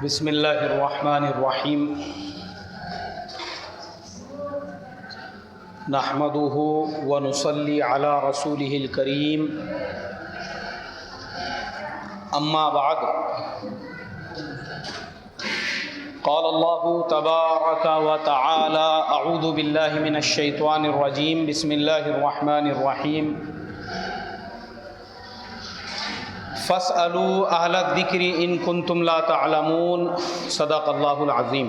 بسم اللہ الرحمن الرحیم نحمده ونصلی علی رسولہ الکریم اما بعد قال اللہ تبارک وتعالی اعوذ باللہ من الشیطان الرجیم بسم اللہ الرحمن الرحیم فاسألوا اہل الذکر ان کنتم لا تعلمون صدق اللہ العظیم۔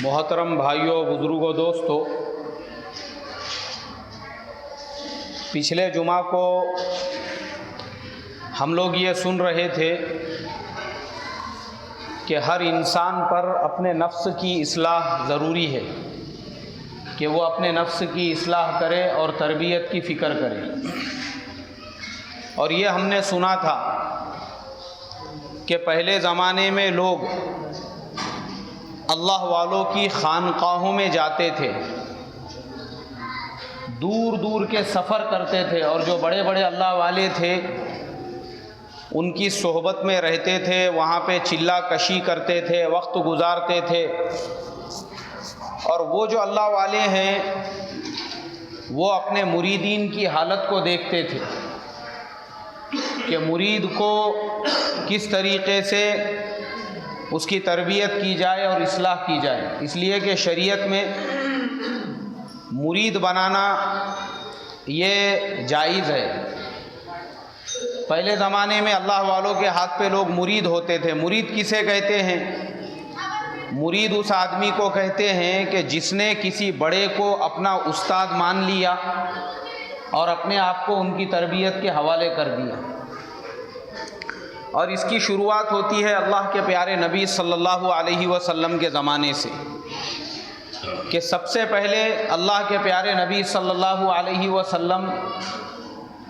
محترم بھائیوں، بزرگوں، دوستو، پچھلے جمعہ کو ہم لوگ یہ سن رہے تھے کہ ہر انسان پر اپنے نفس کی اصلاح ضروری ہے، کہ وہ اپنے نفس کی اصلاح کرے اور تربیت کی فکر کرے۔ اور یہ ہم نے سنا تھا کہ پہلے زمانے میں لوگ اللہ والوں کی خانقاہوں میں جاتے تھے، دور دور کے سفر کرتے تھے، اور جو بڑے بڑے اللہ والے تھے ان کی صحبت میں رہتے تھے، وہاں پہ چلہ کشی کرتے تھے، وقت گزارتے تھے۔ اور وہ جو اللہ والے ہیں وہ اپنے مریدین کی حالت کو دیکھتے تھے کہ مرید کو کس طریقے سے اس کی تربیت کی جائے اور اصلاح کی جائے، اس لیے کہ شریعت میں مرید بنانا یہ جائز ہے۔ پہلے زمانے میں اللہ والوں کے ہاتھ پہ لوگ مرید ہوتے تھے۔ مرید کسے کہتے ہیں؟ مرید اس آدمی کو کہتے ہیں کہ جس نے کسی بڑے کو اپنا استاد مان لیا اور اپنے آپ کو ان کی تربیت کے حوالے کر دیا۔ اور اس کی شروعات ہوتی ہے اللہ کے پیارے نبی صلی اللہ علیہ وسلم کے زمانے سے، کہ سب سے پہلے اللہ کے پیارے نبی صلی اللہ علیہ وسلم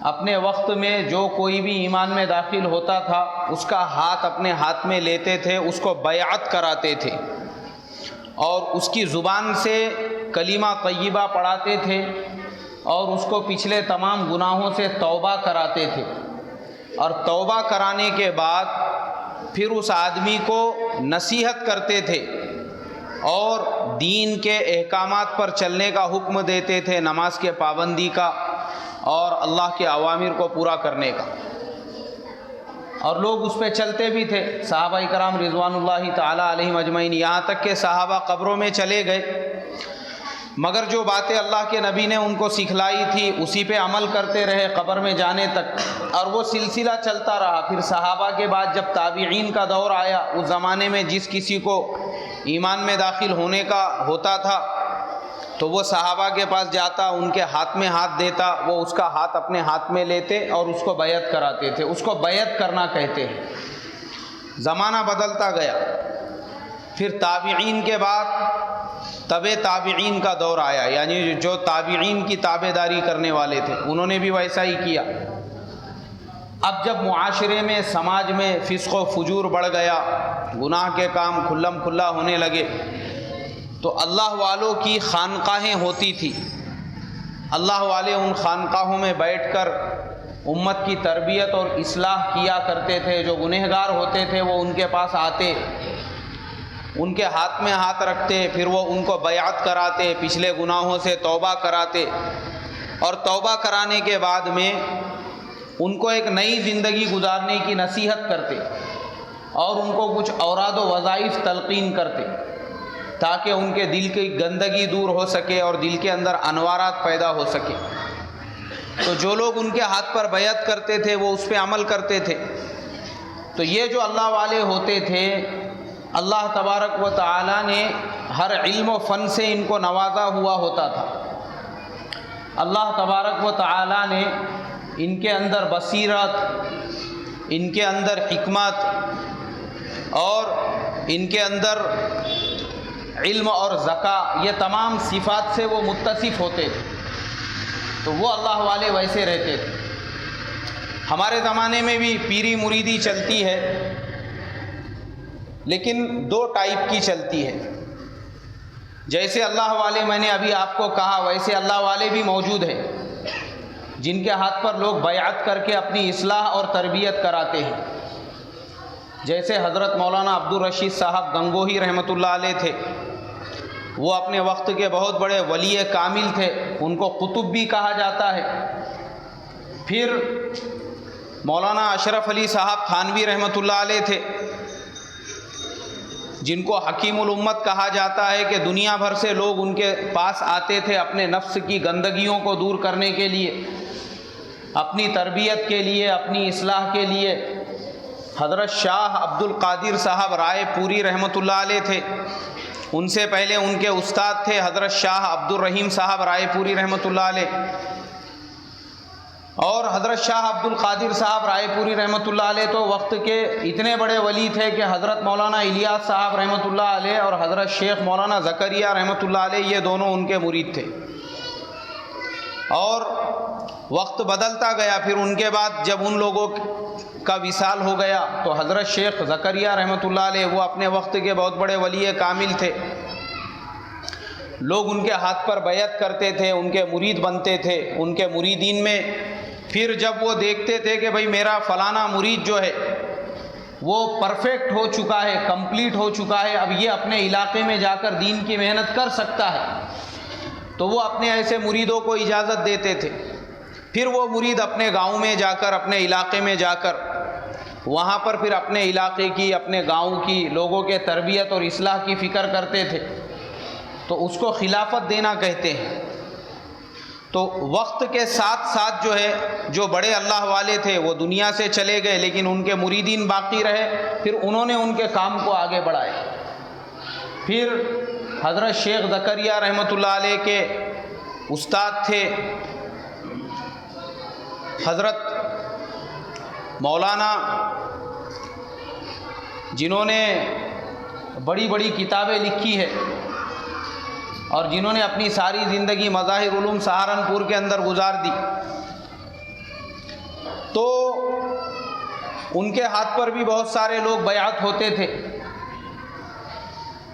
اپنے وقت میں جو کوئی بھی ایمان میں داخل ہوتا تھا اس کا ہاتھ اپنے ہاتھ میں لیتے تھے، اس کو بیعت کراتے تھے اور اس کی زبان سے کلمہ طیبہ پڑھاتے تھے اور اس کو پچھلے تمام گناہوں سے توبہ کراتے تھے۔ اور توبہ کرانے کے بعد پھر اس آدمی کو نصیحت کرتے تھے اور دین کے احکامات پر چلنے کا حکم دیتے تھے، نماز کے پابندی کا اور اللہ کے اوامر کو پورا کرنے کا، اور لوگ اس پہ چلتے بھی تھے۔ صحابہ کرام رضوان اللہ تعالی علیہم اجمعین، یہاں تک کہ صحابہ قبروں میں چلے گئے، مگر جو باتیں اللہ کے نبی نے ان کو سکھلائی تھی اسی پہ عمل کرتے رہے قبر میں جانے تک، اور وہ سلسلہ چلتا رہا۔ پھر صحابہ کے بعد جب تابعین کا دور آیا، اس زمانے میں جس کسی کو ایمان میں داخل ہونے کا ہوتا تھا تو وہ صحابہ کے پاس جاتا، ان کے ہاتھ میں ہاتھ دیتا، وہ اس کا ہاتھ اپنے ہاتھ میں لیتے اور اس کو بیعت کراتے تھے۔ اس کو بیعت کرنا کہتے ہیں۔ زمانہ بدلتا گیا، پھر تابعین کے بعد تبع تابعین کا دور آیا، یعنی جو تابعین کی تابعداری کرنے والے تھے انہوں نے بھی ویسا ہی کیا۔ اب جب معاشرے میں، سماج میں فسق و فجور بڑھ گیا، گناہ کے کام کھلم کھلا ہونے لگے، تو اللہ والوں کی خانقاہیں ہوتی تھی۔ اللہ والے ان خانقاہوں میں بیٹھ کر امت کی تربیت اور اصلاح کیا کرتے تھے۔ جو گنہگار ہوتے تھے وہ ان کے پاس آتے، ان کے ہاتھ میں ہاتھ رکھتے، پھر وہ ان کو بیعت کراتے، پچھلے گناہوں سے توبہ کراتے، اور توبہ کرانے کے بعد میں ان کو ایک نئی زندگی گزارنے کی نصیحت کرتے اور ان کو کچھ اوراد و وظائف تلقین کرتے تاکہ ان کے دل کی گندگی دور ہو سکے اور دل کے اندر انوارات پیدا ہو سکے۔ تو جو لوگ ان کے ہاتھ پر بیعت کرتے تھے وہ اس پہ عمل کرتے تھے۔ تو یہ جو اللہ والے ہوتے تھے، اللہ تبارک و تعالی نے ہر علم و فن سے ان کو نوازا ہوا ہوتا تھا۔ اللہ تبارک و تعالی نے ان کے اندر بصیرت، ان کے اندر حکمت اور ان کے اندر علم اور ذکا، یہ تمام صفات سے وہ متصف ہوتے تھے، تو وہ اللہ والے ویسے رہتے تھے۔ ہمارے زمانے میں بھی پیری مریدی چلتی ہے، لیکن دو ٹائپ کی چلتی ہے۔ جیسے اللہ والے میں نے ابھی آپ کو کہا، ویسے اللہ والے بھی موجود ہیں۔ جن کے ہاتھ پر لوگ بیعت کر کے اپنی اصلاح اور تربیت کراتے ہیں، جیسے حضرت مولانا عبدالرشید صاحب گنگوہی رحمۃ اللہ علیہ تھے۔ وہ اپنے وقت کے بہت بڑے ولی کامل تھے، ان کو قطب بھی کہا جاتا ہے۔ پھر مولانا اشرف علی صاحب تھانوی رحمۃ اللہ علیہ تھے، جن کو حکیم الامت کہا جاتا ہے کہ دنیا بھر سے لوگ ان کے پاس آتے تھے اپنے نفس کی گندگیوں کو دور کرنے کے لیے، اپنی تربیت کے لیے، اپنی اصلاح کے لیے۔ حضرت شاہ عبد القادر صاحب رائے پوری رحمۃ اللہ علیہ تھے، ان سے پہلے ان کے استاد تھے حضرت شاہ عبد الرحیم صاحب رائے پوری رحمۃ اللہ علیہ، اور حضرت شاہ عبد القادر صاحب رائے پوری رحمۃ اللہ علیہ تو وقت کے اتنے بڑے ولی تھے کہ حضرت مولانا الیاس صاحب رحمۃ اللہ علیہ اور حضرت شیخ مولانا زکریا رحمۃ اللہ علیہ یہ دونوں ان کے مرید تھے۔ اور وقت بدلتا گیا، پھر ان کے بعد جب ان لوگوں کا وصال ہو گیا تو حضرت شیخ زکریا رحمۃ اللہ علیہ وہ اپنے وقت کے بہت بڑے ولی کامل تھے، لوگ ان کے ہاتھ پر بیعت کرتے تھے، ان کے مرید بنتے تھے۔ ان کے مریدین میں پھر جب وہ دیکھتے تھے کہ بھئی میرا فلانا مرید جو ہے وہ پرفیکٹ ہو چکا ہے، کمپلیٹ ہو چکا ہے، اب یہ اپنے علاقے میں جا کر دین کی محنت کر سکتا ہے، تو وہ اپنے ایسے مریدوں کو اجازت دیتے تھے۔ پھر وہ مرید اپنے گاؤں میں جا کر، اپنے علاقے میں جا کر، وہاں پر پھر اپنے علاقے کی، اپنے گاؤں کی لوگوں کے تربیت اور اصلاح کی فکر کرتے تھے، تو اس کو خلافت دینا کہتے ہیں۔ تو وقت کے ساتھ ساتھ جو ہے جو بڑے اللہ والے تھے وہ دنیا سے چلے گئے، لیکن ان کے مریدین باقی رہے، پھر انہوں نے ان کے کام کو آگے بڑھائے۔ پھر حضرت شیخ زکریا رحمۃ اللہ علیہ کے استاد تھے حضرت مولانا، جنہوں نے بڑی بڑی کتابیں لکھی ہے اور جنہوں نے اپنی ساری زندگی مظاہر علوم سہارنپور کے اندر گزار دی، تو ان کے ہاتھ پر بھی بہت سارے لوگ بیعت ہوتے تھے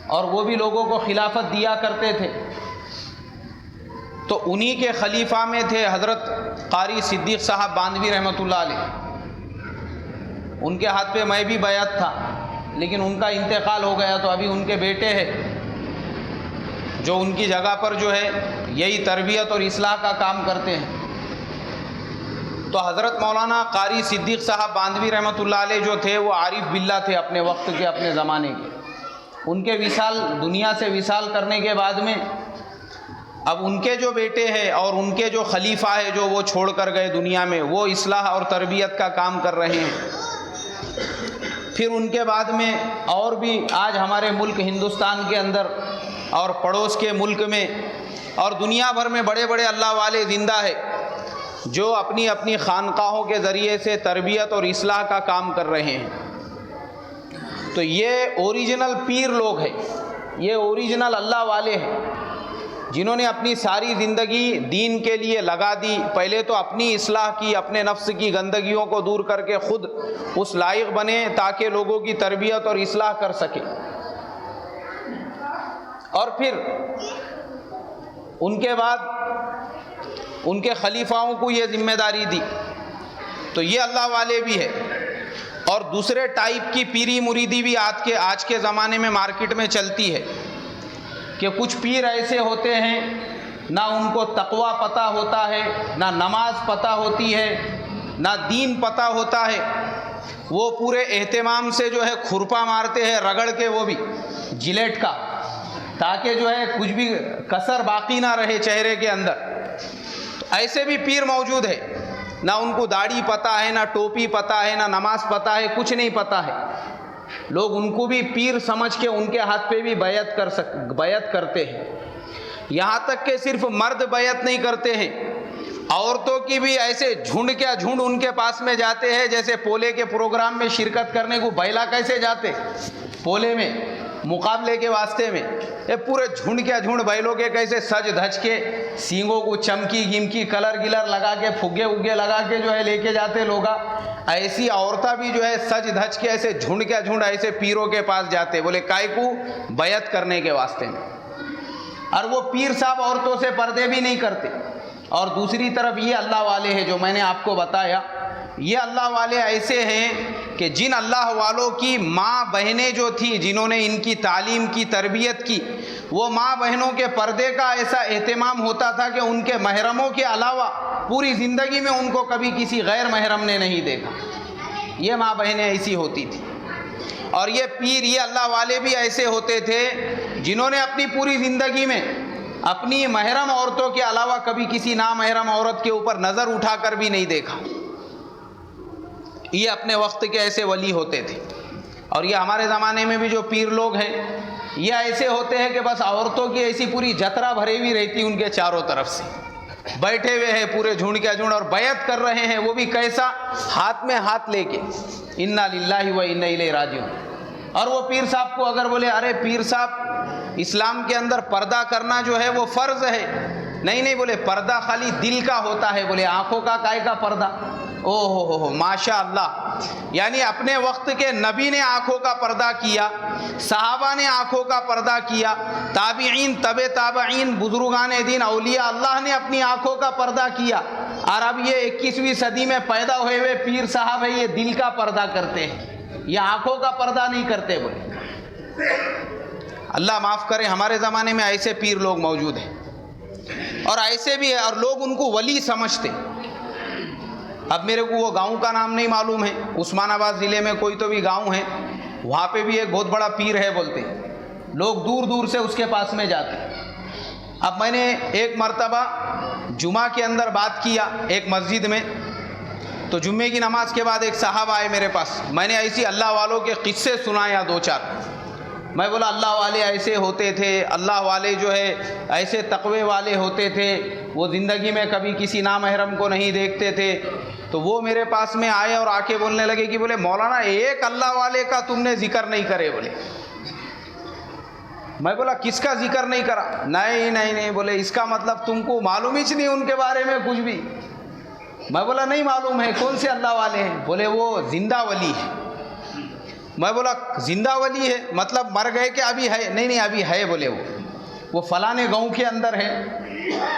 اور وہ بھی لوگوں کو خلافت دیا کرتے تھے۔ تو انہی کے خلیفہ میں تھے حضرت قاری صدیق صاحب باندھوی رحمۃ اللہ علیہ، ان کے ہاتھ پہ میں بھی بیعت تھا، لیکن ان کا انتقال ہو گیا، تو ابھی ان کے بیٹے ہیں جو ان کی جگہ پر جو ہے یہی تربیت اور اصلاح کا کام کرتے ہیں۔ تو حضرت مولانا قاری صدیق صاحب باندھوی رحمۃ اللہ علیہ جو تھے وہ عارف باللہ تھے اپنے وقت کے، اپنے زمانے کے۔ ان کے وصال، دنیا سے وصال کرنے کے بعد میں اب ان کے جو بیٹے ہیں اور ان کے جو خلیفہ ہے جو وہ چھوڑ کر گئے دنیا میں، وہ اصلاح اور تربیت کا کام کر رہے ہیں۔ پھر ان کے بعد میں اور بھی آج ہمارے ملک ہندوستان کے اندر اور پڑوس کے ملک میں اور دنیا بھر میں بڑے بڑے اللہ والے زندہ ہے جو اپنی اپنی خانقاہوں کے ذریعے سے تربیت اور اصلاح کا کام کر رہے ہیں۔ تو یہ اوریجنل پیر لوگ ہیں، یہ اوریجنل اللہ والے ہیں جنہوں نے اپنی ساری زندگی دین کے لیے لگا دی۔ پہلے تو اپنی اصلاح کی، اپنے نفس کی گندگیوں کو دور کر کے خود اس لائق بنے تاکہ لوگوں کی تربیت اور اصلاح کر سکے، اور پھر ان کے بعد ان کے خلیفاؤں کو یہ ذمہ داری دی۔ تو یہ اللہ والے بھی ہے۔ اور دوسرے ٹائپ کی پیری مریدی بھی آج کے زمانے میں مارکیٹ میں چلتی ہے کہ کچھ پیر ایسے ہوتے ہیں نہ ان کو تقوی پتہ ہوتا ہے، نہ نماز پتہ ہوتی ہے، نہ دین پتہ ہوتا ہے، وہ پورے اہتمام سے جو ہے کھرپا مارتے ہیں رگڑ کے، وہ بھی جلیٹ کا، تاکہ جو ہے کچھ بھی کسر باقی نہ رہے چہرے کے اندر۔ تو ایسے بھی پیر موجود ہے، نہ ان کو داڑھی پتہ ہے، نہ ٹوپی پتہ ہے، نہ نماز پتہ ہے، کچھ نہیں پتہ ہے۔ لوگ ان کو بھی پیر سمجھ کے ان کے ہاتھ پہ بھی بیعت کرتے ہیں۔ یہاں تک کہ صرف مرد بیعت نہیں کرتے ہیں، عورتوں کی بھی ایسے جھنڈ کیا جھنڈ ان کے پاس میں جاتے ہیں، جیسے پولے کے پروگرام میں شرکت کرنے کو بیلا کیسے جاتے پولے میں مقابلے کے واسطے میں، یہ پورے جھنڈ کیا جھنڈ بیلوں کے کیسے سج دھج کے سینگوں کو چمکی گمکی کلر گلر لگا کے پھگے اگے لگا کے جو ہے لے کے جاتے لوگ، ایسی عورتیں بھی جو ہے سج دھج کے ایسے جھنڈ کیا جھنڈ ایسے پیروں کے پاس جاتے، بولے کائے کو بیعت کرنے کے واسطے میں۔ اور وہ پیر صاحب عورتوں سے پردے بھی نہیں کرتے، اور دوسری طرف یہ اللہ والے ہیں جو میں نے آپ کو بتایا، یہ اللہ والے ایسے ہیں کہ جن اللہ والوں کی ماں بہنیں جو تھیں، جنہوں نے ان کی تعلیم کی، تربیت کی، وہ ماں بہنوں کے پردے کا ایسا اہتمام ہوتا تھا کہ ان کے محرموں کے علاوہ پوری زندگی میں ان کو کبھی کسی غیر محرم نے نہیں دیکھا۔ یہ ماں بہنیں ایسی ہوتی تھیں۔ اور یہ پیر، یہ اللہ والے بھی ایسے ہوتے تھے جنہوں نے اپنی پوری زندگی میں اپنی محرم عورتوں کے علاوہ کبھی کسی نامحرم عورت کے اوپر نظر اٹھا کر بھی نہیں دیکھا۔ یہ اپنے وقت کے ایسے ولی ہوتے تھے۔ اور یہ ہمارے زمانے میں بھی جو پیر لوگ ہیں، یہ ایسے ہوتے ہیں کہ بس عورتوں کی ایسی پوری جترا بھری ہوئی رہتی ان کے چاروں طرف سے، بیٹھے ہوئے ہیں پورے جھنڈ کے جھنڈ اور بیعت کر رہے ہیں، وہ بھی کیسا؟ ہاتھ میں ہاتھ لے کے، انا للہ و انا الیہ راجعون۔ اور وہ پیر صاحب کو اگر بولے ارے پیر صاحب اسلام کے اندر پردہ کرنا جو ہے وہ فرض ہے، نہیں بولے پردہ خالی دل کا ہوتا ہے، بولے آنکھوں کا کائے کا پردہ؟ او ہو ماشاء اللہ، یعنی اپنے وقت کے نبی نے آنکھوں کا پردہ کیا، صحابہ نے آنکھوں کا پردہ کیا، تابعین، تبع تابعین، بزرگان دین، اولیاء اللہ نے اپنی آنکھوں کا پردہ کیا، اور اب یہ 21ویں صدی میں پیدا ہوئے پیر صاحب ہیں، یہ دل کا پردہ کرتے ہیں، یہ آنکھوں کا پردہ نہیں کرتے۔ بولے اللہ معاف کرے، ہمارے زمانے میں ایسے پیر لوگ موجود ہیں، اور ایسے بھی ہے، اور لوگ ان کو ولی سمجھتے۔ اب میرے کو وہ گاؤں کا نام نہیں معلوم ہے، عثمان آباد ضلع میں کوئی تو بھی گاؤں ہے، وہاں پہ بھی ایک بہت بڑا پیر ہے بولتے، لوگ دور دور سے اس کے پاس میں جاتے۔ اب میں نے ایک مرتبہ جمعہ کے اندر بات کیا ایک مسجد میں، تو جمعے کی نماز کے بعد ایک صاحب آئے میرے پاس، میں نے ایسی اللہ والوں کے قصے سنایا 2-4۔ میں بولا اللہ والے ایسے ہوتے تھے، اللہ والے جو ہے ایسے تقوی والے ہوتے تھے، وہ زندگی میں کبھی کسی نامحرم کو نہیں دیکھتے تھے۔ تو وہ میرے پاس میں آئے اور آ کے بولنے لگے کہ بولے مولانا ایک اللہ والے کا تم نے ذکر نہیں کرے۔ بولے میں بولا کس کا ذکر نہیں کرا؟ نہیں بولے اس کا مطلب تم کو معلوم ہی نہیں ان کے بارے میں کچھ بھی۔ میں بولا نہیں معلوم ہے، کون سے اللہ والے ہیں؟ بولے وہ زندہ ولی ہے۔ میں بولا زندہ ولی ہے مطلب مر گئے کہ ابھی ہے؟ نہیں ابھی ہے۔ بولے وہ فلانے گاؤں کے اندر ہے،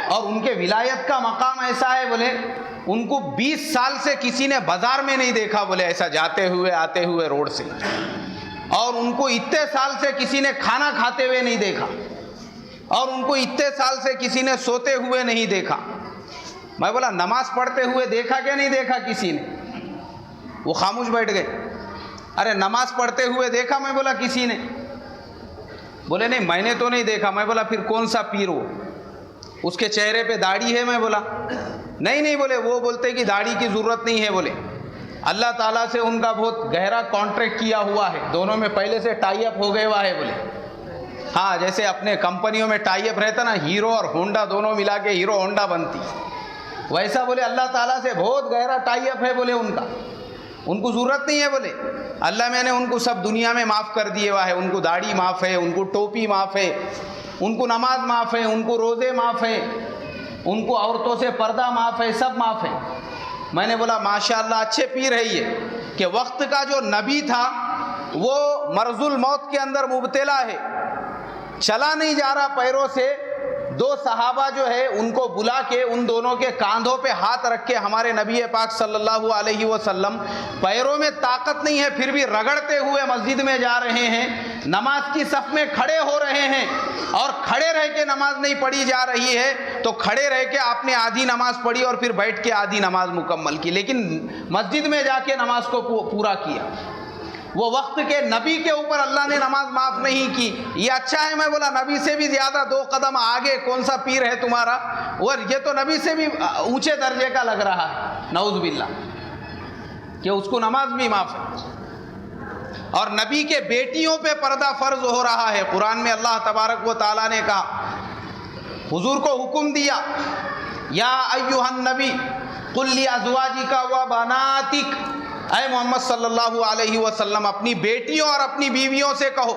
اور ان کے ولایت کا مقام ایسا ہے، بولے ان کو 20 سال سے کسی نے بازار میں نہیں دیکھا، بولے ایسا جاتے ہوئے آتے ہوئے روڈ سے، اور ان کو اتنے سال سے کسی نے کھانا کھاتے ہوئے نہیں دیکھا، اور ان کو اتنے سال سے کسی نے سوتے ہوئے نہیں دیکھا۔ میں بولا نماز پڑھتے ہوئے دیکھا کہ نہیں دیکھا کسی نے؟ وہ خاموش بیٹھ گئے۔ ارے نماز پڑھتے ہوئے دیکھا؟ میں بولا کسی نے؟ بولے نہیں میں نے تو نہیں دیکھا۔ میں بولا پھر کون سا پیر وہ؟ اس کے چہرے پہ داڑھی ہے؟ میں بولا نہیں بولے وہ بولتے کہ داڑھی کی ضرورت نہیں ہے، بولے اللہ تعالیٰ سے ان کا بہت گہرا کانٹریکٹ کیا ہوا ہے، دونوں میں پہلے سے ٹائی اپ ہو گئے ہوا ہے۔ بولے ہاں جیسے اپنے کمپنیوں میں ٹائی اپ رہتا نا، ہیرو اور ہونڈا دونوں ملا کے ہیرو ہونڈا بنتی، ویسا بولے اللہ تعالیٰ سے بہت گہرا ٹائی اپ ہے، بولے ان کا، ان کو ضرورت نہیں ہے۔ بولے اللہ میں نے ان کو سب دنیا میں معاف کر دیے ہوا ہے، ان کو داڑھی معاف ہے، ان کو ٹوپی معاف ہے، ان کو نماز معاف ہے، ان کو روزے معاف ہے، ان کو عورتوں سے پردہ معاف ہے، سب معاف ہے۔ میں نے بولا ماشاءاللہ اچھے پیر ہے یہ، کہ وقت کا جو نبی تھا وہ مرض الموت کے اندر مبتلا ہے، چلا نہیں جا رہا پیروں سے، 2 صحابہ جو ہے ان کو بلا کے ان دونوں کے کاندھوں پہ ہاتھ رکھ کے ہمارے نبی پاک صلی اللہ علیہ وسلم پیروں میں طاقت نہیں ہے پھر بھی رگڑتے ہوئے مسجد میں جا رہے ہیں، نماز کی صف میں کھڑے ہو رہے ہیں، اور کھڑے رہ کے نماز نہیں پڑھی جا رہی ہے تو کھڑے رہ کے آپ نے آدھی نماز پڑھی اور پھر بیٹھ کے آدھی نماز مکمل کی، لیکن مسجد میں جا کے نماز کو پورا کیا۔ وہ وقت کے نبی کے اوپر اللہ نے نماز معاف نہیں کی، یہ اچھا ہے۔ میں بولا نبی سے بھی زیادہ 2 قدم آگے کون سا پیر ہے تمہارا؟ اور یہ تو نبی سے بھی اونچے درجے کا لگ رہا ہے، نعوذ باللہ، کہ اس کو نماز بھی معاف ہے۔ اور نبی کے بیٹیوں پہ پردہ فرض ہو رہا ہے، قرآن میں اللہ تبارک و تعالیٰ نے کہا، حضور کو حکم دیا، یا ایھا النبی قل لازواجک و بناتک، اے محمد صلی اللہ علیہ وسلم اپنی بیٹیوں اور اپنی بیویوں سے کہو۔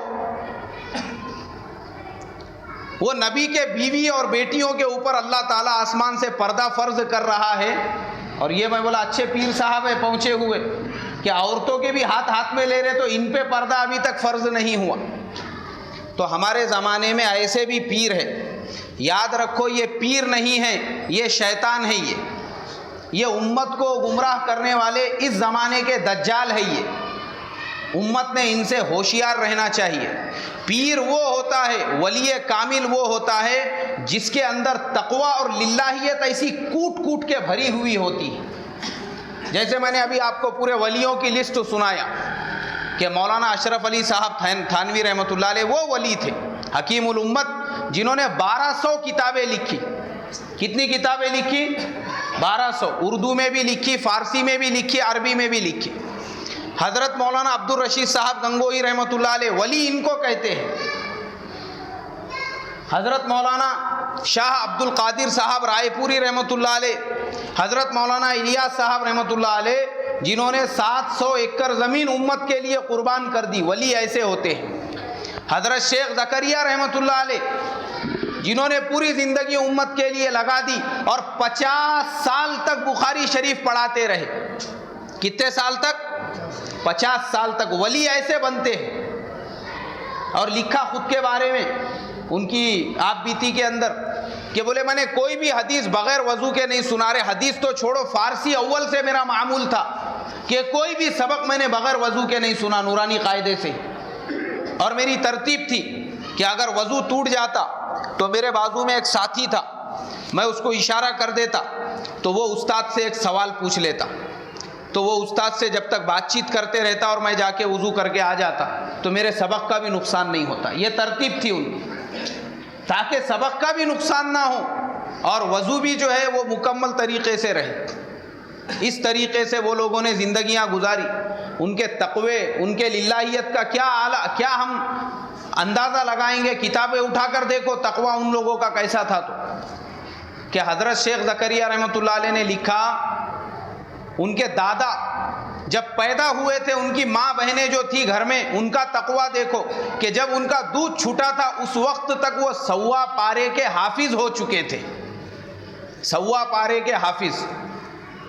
وہ نبی کے بیوی اور بیٹیوں کے اوپر اللہ تعالیٰ آسمان سے پردہ فرض کر رہا ہے، اور یہ میں بولا اچھے پیر صاحب ہیں پہنچے ہوئے کہ عورتوں کے بھی ہاتھ میں لے رہے، تو ان پہ پردہ ابھی تک فرض نہیں ہوا۔ تو ہمارے زمانے میں ایسے بھی پیر ہیں یاد رکھو یہ پیر نہیں ہے، یہ شیطان ہے، یہ امت کو گمراہ کرنے والے اس زمانے کے دجال ہے۔ یہ امت نے ان سے ہوشیار رہنا چاہیے۔ پیر وہ ہوتا ہے، ولی کامل وہ ہوتا ہے جس کے اندر تقوی اور للہیت ایسی کوٹ کوٹ کے بھری ہوئی ہوتی ہے۔ جیسے میں نے ابھی آپ کو پورے ولیوں کی لسٹ سنایا کہ مولانا اشرف علی صاحب تھانوی رحمۃ اللہ علیہ وہ ولی تھے، حکیم الامت، جنہوں نے 1200 کتابیں لکھی۔ کتنی کتابیں لکھی؟ 1200۔ اردو میں بھی لکھی، فارسی میں بھی لکھی، عربی میں بھی لکھی۔ حضرت مولانا عبد الرشید صاحب گنگوہی رحمۃ اللہ علیہ، ولی ان کو کہتے ہیں۔ حضرت مولانا شاہ عبد القادر صاحب رائے پوری رحمۃ اللہ علیہ، حضرت مولانا الیاس صاحب رحمۃ اللہ علیہ، جنہوں نے 700 ایکڑ زمین امت کے لیے قربان کر دی، ولی ایسے ہوتے ہیں۔ حضرت شیخ زکریا رحمۃ اللہ علیہ، جنہوں نے پوری زندگی امت کے لیے لگا دی اور 50 سال تک بخاری شریف پڑھاتے رہے۔ کتنے سال تک؟ 50 سال تک۔ ولی ایسے بنتے ہیں۔ اور لکھا خود کے بارے میں ان کی آپ بیتی کے اندر کہ بولے میں نے کوئی بھی حدیث بغیر وضو کے نہیں سنا رہے، حدیث تو چھوڑو، فارسی اول سے میرا معمول تھا کہ کوئی بھی سبق میں نے بغیر وضو کے نہیں سنا، نورانی قاعدے سے۔ اور میری ترتیب تھی کہ اگر وضو ٹوٹ جاتا تو میرے بازو میں ایک ساتھی تھا، میں اس کو اشارہ کر دیتا تو وہ استاد سے ایک سوال پوچھ لیتا، تو وہ استاد سے جب تک بات چیت کرتے رہتا اور میں جا کے وضو کر کے آ جاتا تو میرے سبق کا بھی نقصان نہیں ہوتا۔ یہ ترتیب تھی ان کی، تاکہ سبق کا بھی نقصان نہ ہو اور وضو بھی جو ہے وہ مکمل طریقے سے رہے۔ اس طریقے سے وہ لوگوں نے زندگیاں گزاری۔ ان کے تقوی، ان کے للہیت کا کیا ہم اندازہ لگائیں گے؟ کتابیں اٹھا کر دیکھو تقوی ان لوگوں کا کیسا تھا۔ تو کہ حضرت شیخ زکریا رحمۃ اللہ علیہ نے لکھا، ان کے دادا جب پیدا ہوئے تھے، ان کی ماں بہنیں جو تھی گھر میں، ان کا تقوی دیکھو کہ جب ان کا دودھ چھوٹا تھا اس وقت تک وہ 125 پارے کے حافظ ہو چکے تھے۔ 125 پارے کے حافظ۔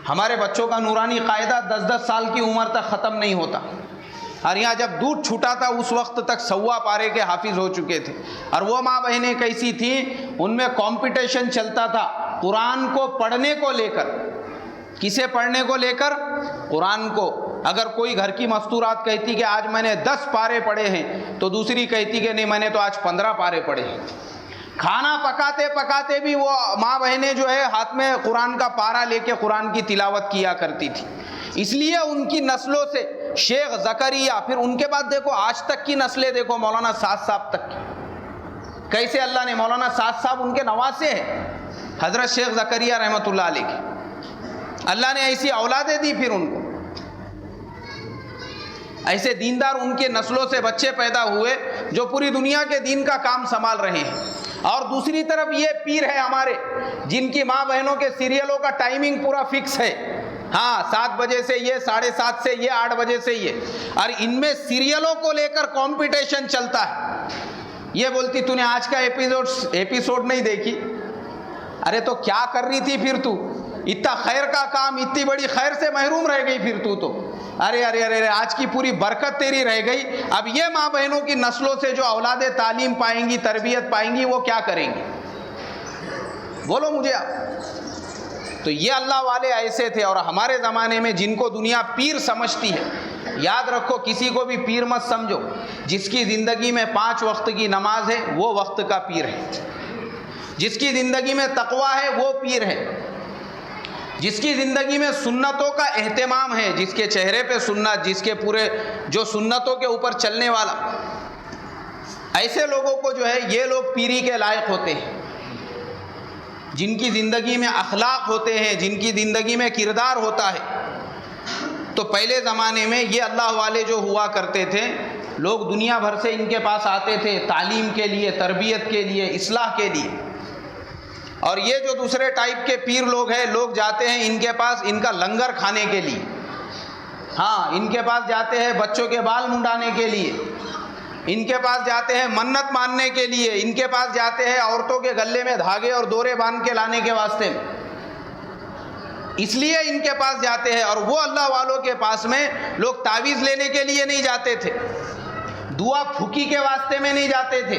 ہمارے بچوں کا نورانی قاعدہ 10 سال کی عمر تک ختم نہیں ہوتا، اور یہاں جب دودھ چھوٹا تھا اس وقت تک 125 پارے کے حافظ ہو چکے تھے۔ اور وہ ماں بہنیں کیسی تھیں؟ ان میں کمپٹیشن چلتا تھا قرآن کو پڑھنے کو لے کر۔ کسے پڑھنے کو لے کر؟ قرآن کو۔ اگر کوئی گھر کی مستورات کہتی کہ آج میں نے 10 پارے پڑھے ہیں تو دوسری کہتی کہ نہیں میں نے تو آج 15 پارے پڑھے ہیں۔ کھانا پکاتے پکاتے بھی وہ ماں بہنیں جو ہے ہاتھ میں قرآن کا پارا لے کے قرآن کی تلاوت کیا کرتی تھی۔ اس لیے ان کی نسلوں سے شیخ زکریا، پھر ان کے بعد دیکھو آج تک کی نسلیں دیکھو، مولانا سعد صاحب تک کی کیسے اللہ نے، مولانا سعد صاحب ان کے نواسے ہیں حضرت شیخ زکریا رحمۃ اللہ علیہ کی۔ اللہ نے ایسی اولادیں دی پھر ان کو، ایسے دیندار ان کے نسلوں سے بچے پیدا ہوئے جو پوری دنیا کے دین کا کام سنبھال رہے ہیں۔ اور دوسری طرف یہ پیر ہے ہمارے جن کی ماں بہنوں کے سیریلوں کا ٹائمنگ پورا فکس ہے، ہاں 7 بجے سے یہ، 7:30 سے یہ، 8 بجے سے یہ، اور ان میں سیریلوں کو لے کر کمپٹیشن چلتا ہے۔ یہ بولتی تو نے آج کا ایپیسوڈ نہیں دیکھی، ارے تو کیا کر رہی تھی پھر تو؟ اتنا خیر کا کام، اتنی بڑی خیر سے محروم رہ گئی پھر تو ارے ارے ارے آج کی پوری برکت تیری رہ گئی۔ اب یہ ماں بہنوں کی نسلوں سے جو اولادیں تعلیم پائیں گی، تربیت پائیں گی، وہ کیا کریں گی؟ بولو مجھے آپ۔ تو یہ اللہ والے ایسے تھے، اور ہمارے زمانے میں جن کو دنیا پیر سمجھتی ہے، یاد رکھو کسی کو بھی پیر مت سمجھو۔ جس کی زندگی میں 5 وقت کی نماز ہے وہ وقت کا پیر ہے، جس کی زندگی میں تقوی ہے وہ پیر ہے، جس کی زندگی میں سنتوں کا اہتمام ہے، جس کے چہرے پہ سنت، جس کے پورے جو سنتوں کے اوپر چلنے والا، ایسے لوگوں کو جو ہے یہ لوگ پیری کے لائق ہوتے ہیں، جن کی زندگی میں اخلاق ہوتے ہیں، جن کی زندگی میں کردار ہوتا ہے۔ تو پہلے زمانے میں یہ اللہ والے جو ہوا کرتے تھے، لوگ دنیا بھر سے ان کے پاس آتے تھے تعلیم کے لیے، تربیت کے لیے، اصلاح کے لیے۔ اور یہ جو دوسرے ٹائپ کے پیر لوگ ہیں، لوگ جاتے ہیں ان کے پاس ان کا لنگر کھانے کے لیے، ہاں ان کے پاس جاتے ہیں بچوں کے بال منڈانے کے لیے، ان کے پاس جاتے ہیں منت ماننے کے لیے، ان کے پاس جاتے ہیں عورتوں کے گلے میں دھاگے اور ڈورے باندھ کے لانے کے واسطے میں، اس لیے ان کے پاس جاتے ہیں۔ اور وہ اللہ والوں کے پاس میں لوگ تعویذ لینے کے لیے نہیں جاتے تھے، دعا پھوکی کے واسطے میں نہیں جاتے تھے،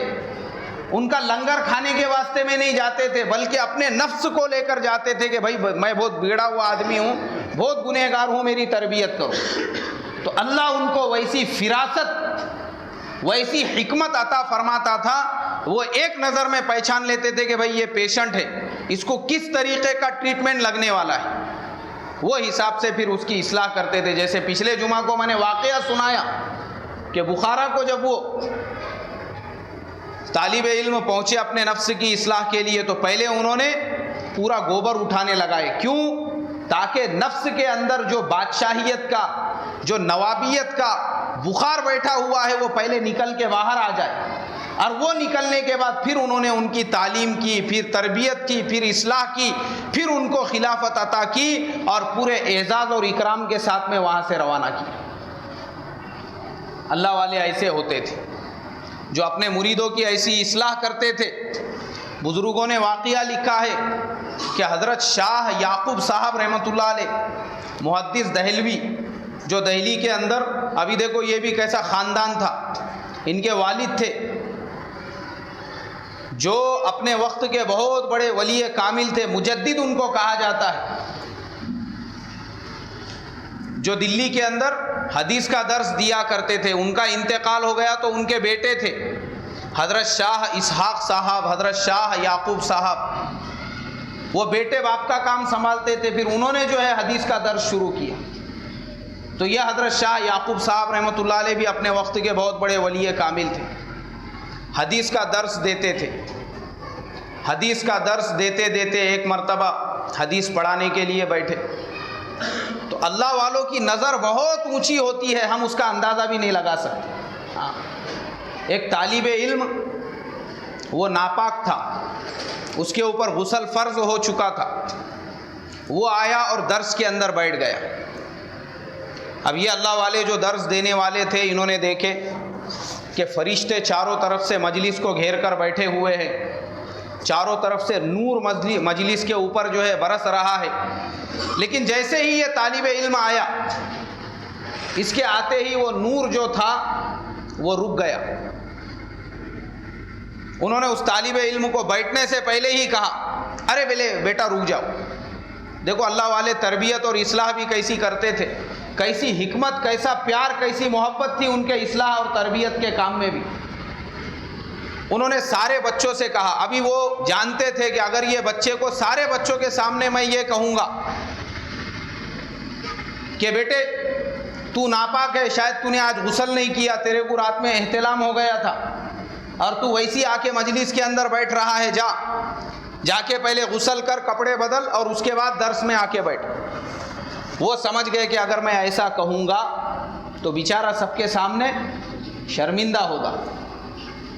ان کا لنگر کھانے کے واسطے میں نہیں جاتے تھے، بلکہ اپنے نفس کو لے کر جاتے تھے کہ بھائی میں بہت بگڑا ہوا آدمی ہوں، بہت گنہگار ہوں، میری تربیت کرو۔ تو اللہ ان کو ویسی فراست، ویسی حکمت عطا فرماتا تھا، وہ ایک نظر میں پہچان لیتے تھے کہ بھائی یہ پیشنٹ ہے، اس کو کس طریقے کا ٹریٹمنٹ لگنے والا ہے، وہ حساب سے پھر اس کی اصلاح کرتے تھے۔ جیسے پچھلے جمعہ کو میں نے واقعہ سنایا کہ بخارا کو جب وہ طالب علم پہنچے اپنے نفس کی اصلاح کے لیے، تو پہلے انہوں نے پورا گوبر اٹھانے لگائے۔ کیوں؟ تاکہ نفس کے اندر جو بادشاہیت کا، جو نوابیت کا بخار بیٹھا ہوا ہے، وہ پہلے نکل کے باہر آ جائے، اور وہ نکلنے کے بعد پھر انہوں نے ان کی تعلیم کی، پھر تربیت کی، پھر اصلاح کی، پھر ان کو خلافت عطا کی، اور پورے اعزاز اور اکرام کے ساتھ میں وہاں سے روانہ کیا۔ اللہ والے ایسے ہوتے تھے جو اپنے مریدوں کی ایسی اصلاح کرتے تھے۔ بزرگوں نے واقعہ لکھا ہے کہ حضرت شاہ یعقوب صاحب رحمۃ اللہ علیہ، محدث دہلوی، جو دہلی کے اندر، ابھی دیکھو یہ بھی کیسا خاندان تھا، ان کے والد تھے جو اپنے وقت کے بہت بڑے ولی کامل تھے، مجدد ان کو کہا جاتا ہے، جو دلی کے اندر حدیث کا درس دیا کرتے تھے۔ ان کا انتقال ہو گیا تو ان کے بیٹے تھے حضرت شاہ اسحاق صاحب، حضرت شاہ یعقوب صاحب، وہ بیٹے باپ کا کام سنبھالتے تھے۔ پھر انہوں نے جو ہے حدیث کا درس شروع کیا۔ تو یہ حضرت شاہ یعقوب صاحب رحمۃ اللہ علیہ بھی اپنے وقت کے بہت بڑے ولی کامل تھے، حدیث کا درس دیتے تھے۔ حدیث کا درس دیتے دیتے ایک مرتبہ حدیث پڑھانے کے لیے بیٹھے، تو اللہ والوں کی نظر بہت اونچی ہوتی ہے، ہم اس کا اندازہ بھی نہیں لگا سکتے۔ ایک طالب علم وہ ناپاک تھا، اس کے اوپر غسل فرض ہو چکا تھا، وہ آیا اور درس کے اندر بیٹھ گیا۔ اب یہ اللہ والے جو درس دینے والے تھے، انہوں نے دیکھے کہ فرشتے چاروں طرف سے مجلس کو گھیر کر بیٹھے ہوئے ہیں، چاروں طرف سے نور مجلس کے اوپر جو ہے برس رہا ہے، لیکن جیسے ہی یہ طالب علم آیا، اس کے آتے ہی وہ نور جو تھا وہ رک گیا۔ انہوں نے اس طالب علم کو بیٹھنے سے پہلے ہی کہا، ارے بیٹا رک جاؤ۔ دیکھو اللہ والے تربیت اور اصلاح بھی کیسی کرتے تھے، کیسی حکمت، کیسا پیار، کیسی محبت تھی ان کے اصلاح اور تربیت کے کام میں بھی۔ انہوں نے سارے بچوں سے کہا، ابھی وہ جانتے تھے کہ اگر یہ بچے کو سارے بچوں کے سامنے میں یہ کہوں گا کہ بیٹے تو ناپاک ہے، شاید تو نے آج غسل نہیں کیا، تیرے کو رات میں احتلام ہو گیا تھا، اور تو ویسی آ کے مجلس کے اندر بیٹھ رہا ہے، جا کے پہلے غسل کر، کپڑے بدل، اور اس کے بعد درس میں آ کے بیٹھ۔ وہ سمجھ گئے کہ اگر میں ایسا کہوں گا تو بیچارہ سب کے سامنے شرمندہ ہوگا،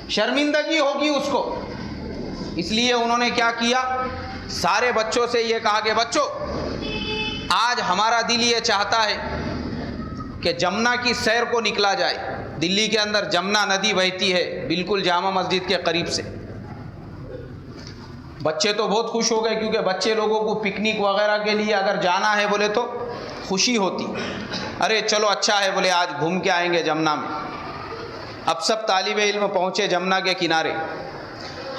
شرمندگی ہوگی اس کو۔ اس لیے انہوں نے کیا کیا، سارے بچوں سے یہ کہا کہ بچوں، آج ہمارا دل یہ چاہتا ہے کہ جمنا کی سیر کو نکلا جائے۔ دلی کے اندر جمنا ندی بہتی ہے بالکل جامع مسجد کے قریب سے۔ بچے تو بہت خوش ہو گئے، کیونکہ بچے لوگوں کو پکنک وغیرہ کے لیے اگر جانا ہے بولے تو خوشی ہوتی، ارے چلو اچھا ہے، بولے آج گھوم کے آئیں گے جمنا میں۔ اب سب طالب علم پہنچے جمنا کے کنارے۔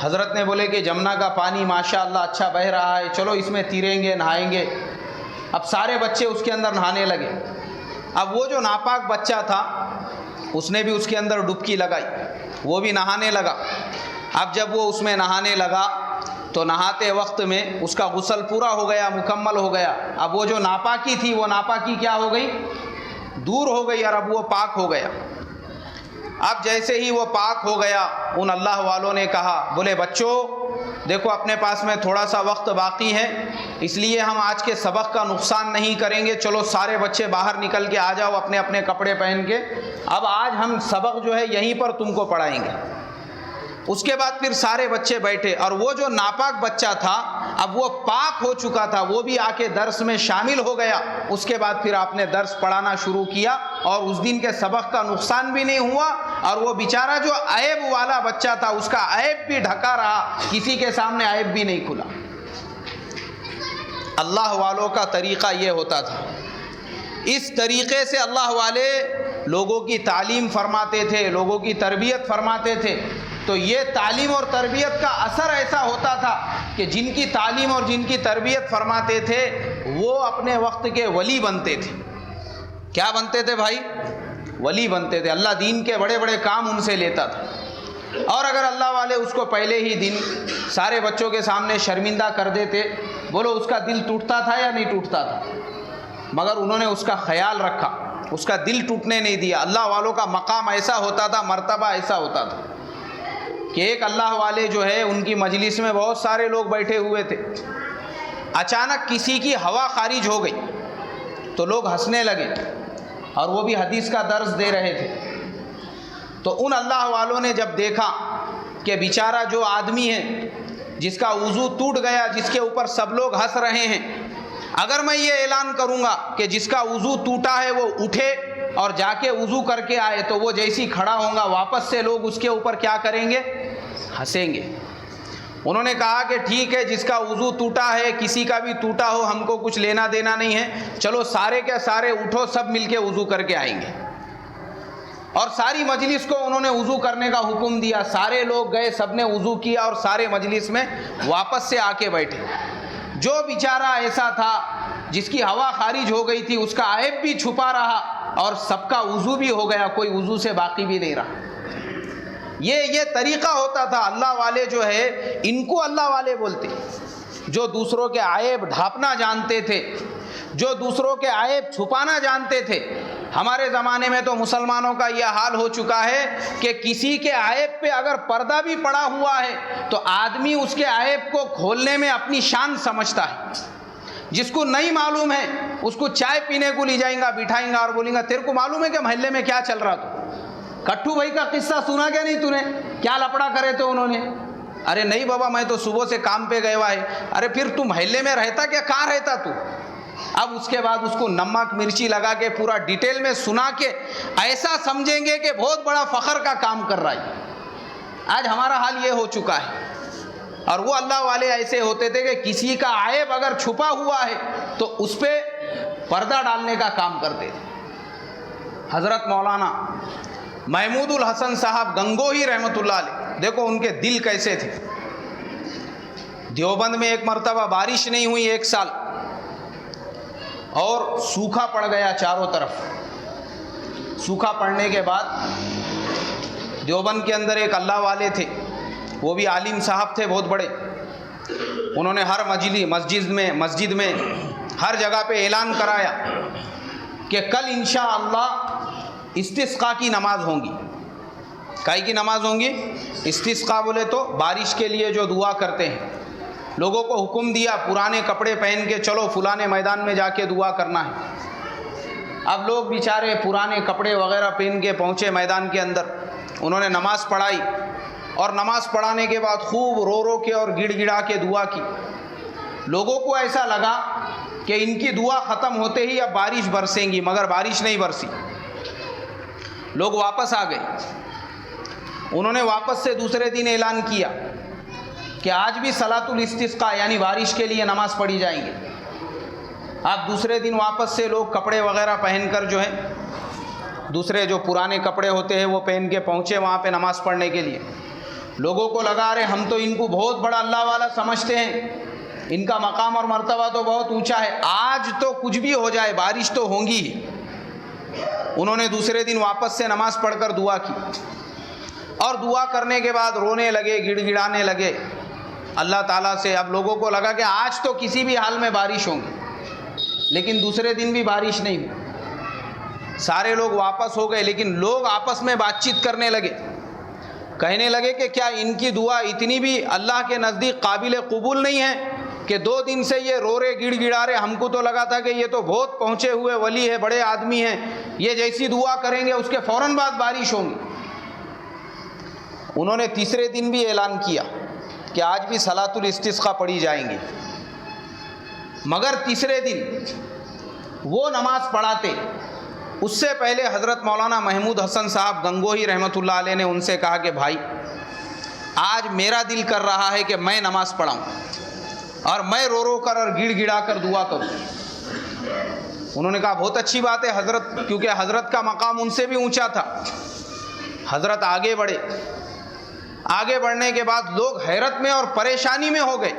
حضرت نے بولے کہ جمنا کا پانی ماشاءاللہ اچھا بہہ رہا ہے، چلو اس میں تیریں گے، نہائیں گے۔ اب سارے بچے اس کے اندر نہانے لگے۔ اب وہ جو ناپاک بچہ تھا اس نے بھی اس کے اندر ڈبکی لگائی، وہ بھی نہانے لگا۔ اب جب وہ اس میں نہانے لگا تو نہاتے وقت میں اس کا غسل پورا ہو گیا، مکمل ہو گیا۔ اب وہ جو ناپاکی تھی، وہ ناپاکی کیا ہو گئی، دور ہو گئی، اور اب وہ پاک ہو گیا۔ اب جیسے ہی وہ پاک ہو گیا، ان اللہ والوں نے کہا، بولے بچوں دیکھو اپنے پاس میں تھوڑا سا وقت باقی ہے، اس لیے ہم آج کے سبق کا نقصان نہیں کریں گے، چلو سارے بچے باہر نکل کے آ جاؤ اپنے اپنے کپڑے پہن کے، اب آج ہم سبق جو ہے یہیں پر تم کو پڑھائیں گے۔ اس کے بعد پھر سارے بچے بیٹھے، اور وہ جو ناپاک بچہ تھا اب وہ پاک ہو چکا تھا، وہ بھی آ کے درس میں شامل ہو گیا۔ اس کے بعد پھر آپ نے درس پڑھانا شروع کیا، اور اس دن کے سبق کا نقصان بھی نہیں ہوا، اور وہ بیچارہ جو عیب والا بچہ تھا اس کا عیب بھی ڈھکا رہا، کسی کے سامنے عیب بھی نہیں کھلا۔ اللہ والوں کا طریقہ یہ ہوتا تھا۔ اس طریقے سے اللہ والے لوگوں کی تعلیم فرماتے تھے، لوگوں کی تربیت فرماتے تھے۔ تو یہ تعلیم اور تربیت کا اثر ایسا ہوتا تھا کہ جن کی تعلیم اور جن کی تربیت فرماتے تھے وہ اپنے وقت کے ولی بنتے تھے. کیا بنتے تھے بھائی؟ ولی بنتے تھے. اللہ دین کے بڑے بڑے کام ان سے لیتا تھا. اور اگر اللہ والے اس کو پہلے ہی دن سارے بچوں کے سامنے شرمندہ کر دیتے، بولو اس کا دل ٹوٹتا تھا یا نہیں ٹوٹتا تھا؟ مگر انہوں نے اس کا خیال رکھا، اس کا دل ٹوٹنے نہیں دیا. اللہ والوں کا مقام ایسا ہوتا تھا، مرتبہ ایسا ہوتا تھا کہ ایک اللہ والے جو ہے ان کی مجلس میں بہت سارے لوگ بیٹھے ہوئے تھے. اچانک کسی کی ہوا خارج ہو گئی تو لوگ ہنسنے لگے، اور وہ بھی حدیث کا درس دے رہے تھے. تو ان اللہ والوں نے جب دیکھا کہ بیچارہ جو آدمی ہے جس کا وضو ٹوٹ گیا، جس کے اوپر سب لوگ ہنس رہے ہیں، اگر میں یہ اعلان کروں گا کہ جس کا وضو ٹوٹا ہے وہ اٹھے اور جا کے وضو کر کے آئے، تو وہ جیسی کھڑا ہوں گا واپس سے لوگ اس کے اوپر کیا کریں گے؟ ہنسیں گے. انہوں نے کہا کہ ٹھیک ہے، جس کا وضو ٹوٹا ہے، کسی کا بھی ٹوٹا ہو، ہم کو کچھ لینا دینا نہیں ہے، چلو سارے کے سارے اٹھو، سب مل کے وضو کر کے آئیں گے. اور ساری مجلس کو انہوں نے وضو کرنے کا حکم دیا. سارے لوگ گئے، سب نے وضو کیا اور سارے مجلس میں واپس سے آ کے بیٹھے. جو بیچارہ ایسا تھا جس کی ہوا خارج ہو گئی تھی، اس کا عیب بھی چھپا رہا اور سب کا وضو بھی ہو گیا، کوئی وضو سے باقی بھی نہیں رہا. یہ طریقہ ہوتا تھا. اللہ والے جو ہے ان کو اللہ والے بولتے، جو دوسروں کے عیب ڈھانپنا جانتے تھے، جو دوسروں کے عیب چھپانا جانتے تھے. ہمارے زمانے میں تو مسلمانوں کا یہ حال ہو چکا ہے کہ کسی کے عیب پہ اگر پردہ بھی پڑا ہوا ہے تو آدمی اس کے عیب کو کھولنے میں اپنی شان سمجھتا ہے. جس کو نہیں معلوم ہے اس کو چائے پینے کو لے جائیں گا، بٹھائیں گا اور بولیں گا تیرے کو معلوم ہے کہ محلے میں کیا چل رہا تھا؟ کٹھو بھائی کا قصہ سنا کیا نہیں تو نے؟ کیا لپڑا کرے تھے انہوں نے؟ ارے نہیں بابا، میں تو صبح سے کام پہ گیا ہوا ہے. ارے پھر تو محلے میں رہتا کیا؟ کہاں رہتا تو؟ اب اس کے بعد اس کو نمک مرچی لگا کے پورا ڈیٹیل میں سنا کے ایسا سمجھیں گے کہ بہت بڑا فخر کا کام کر رہا ہے. آج ہمارا حال یہ ہو چکا ہے. اور وہ اللہ والے ایسے ہوتے تھے کہ کسی کا عیب اگر چھپا ہوا ہے تو اس پہ پردہ ڈالنے کا کام کرتے تھے. حضرت مولانا محمود الحسن صاحب گنگوہی رحمۃ اللہ علیہ، دیکھو ان کے دل کیسے تھے. دیوبند میں ایک مرتبہ بارش نہیں ہوئی 1 سال، اور سوکھا پڑ گیا چاروں طرف. سوکھا پڑنے کے بعد دیوبند کے اندر ایک اللہ والے تھے، وہ بھی عالم صاحب تھے بہت بڑے. انہوں نے ہر مسجد میں ہر جگہ پہ اعلان کرایا کہ کل انشاءاللہ استسقاء کی نماز ہوں گی. کائی کی نماز ہوں گی؟ استسقاء بولے تو بارش کے لیے جو دعا کرتے ہیں. لوگوں کو حکم دیا پرانے کپڑے پہن کے چلو فلانے میدان میں جا کے دعا کرنا ہے. اب لوگ بیچارے پرانے کپڑے وغیرہ پہن کے پہنچے میدان کے اندر. انہوں نے نماز پڑھائی اور نماز پڑھانے کے بعد خوب رو رو کے اور گڑ گڑا کے دعا کی. لوگوں کو ایسا لگا کہ ان کی دعا ختم ہوتے ہی اب بارش برسیں گی، مگر بارش نہیں برسی. لوگ واپس آ گئے. انہوں نے واپس سے دوسرے دن اعلان کیا کہ آج بھی صلاۃ الاستسقاء یعنی بارش کے لیے نماز پڑھی جائیں گے. آپ دوسرے دن واپس سے لوگ کپڑے وغیرہ پہن کر جو ہے دوسرے جو پرانے کپڑے ہوتے ہیں وہ پہن کے پہنچے وہاں پہ نماز پڑھنے کے لیے. لوگوں کو لگا ارے ہم تو ان کو بہت بڑا اللہ والا سمجھتے ہیں، ان کا مقام اور مرتبہ تو بہت اونچا ہے، آج تو کچھ بھی ہو جائے بارش تو ہوگی ہی. انہوں نے دوسرے دن واپس سے نماز پڑھ کر دعا کی، اور دعا کرنے کے بعد رونے لگے، گڑ گڑانے لگے اللہ تعالیٰ سے. اب لوگوں کو لگا کہ آج تو کسی بھی حال میں بارش ہوگی، لیکن دوسرے دن بھی بارش نہیں ہوئی. سارے لوگ واپس ہو گئے، لیکن لوگ آپس میں بات چیت کرنے لگے، کہنے لگے کہ کیا ان کی دعا اتنی بھی اللہ کے نزدیک قابل قبول نہیں ہے کہ 2 دن سے یہ رو رہے گڑ گڑا رہے؟ ہم کو تو لگا تھا کہ یہ تو بہت پہنچے ہوئے ولی ہے، بڑے آدمی ہیں، یہ جیسی دعا کریں گے اس کے فوراً بعد بارش ہوگی. انہوں نے تیسرے دن بھی اعلان کیا کہ آج بھی صلاۃ الاستسقاء پڑھی جائیں گی. مگر تیسرے دن وہ نماز پڑھاتے اس سے پہلے حضرت مولانا محمود حسن صاحب گنگوہی رحمۃ اللہ علیہ نے ان سے کہا کہ بھائی آج میرا دل کر رہا ہے کہ میں نماز پڑھاؤں اور میں رو رو کر اور گڑ گڑا کر دعا کروں. انہوں نے کہا بہت اچھی بات ہے حضرت، کیونکہ حضرت کا مقام ان سے بھی اونچا تھا. حضرت آگے بڑھے آگے بڑھنے کے بعد لوگ حیرت میں اور پریشانی میں ہو گئے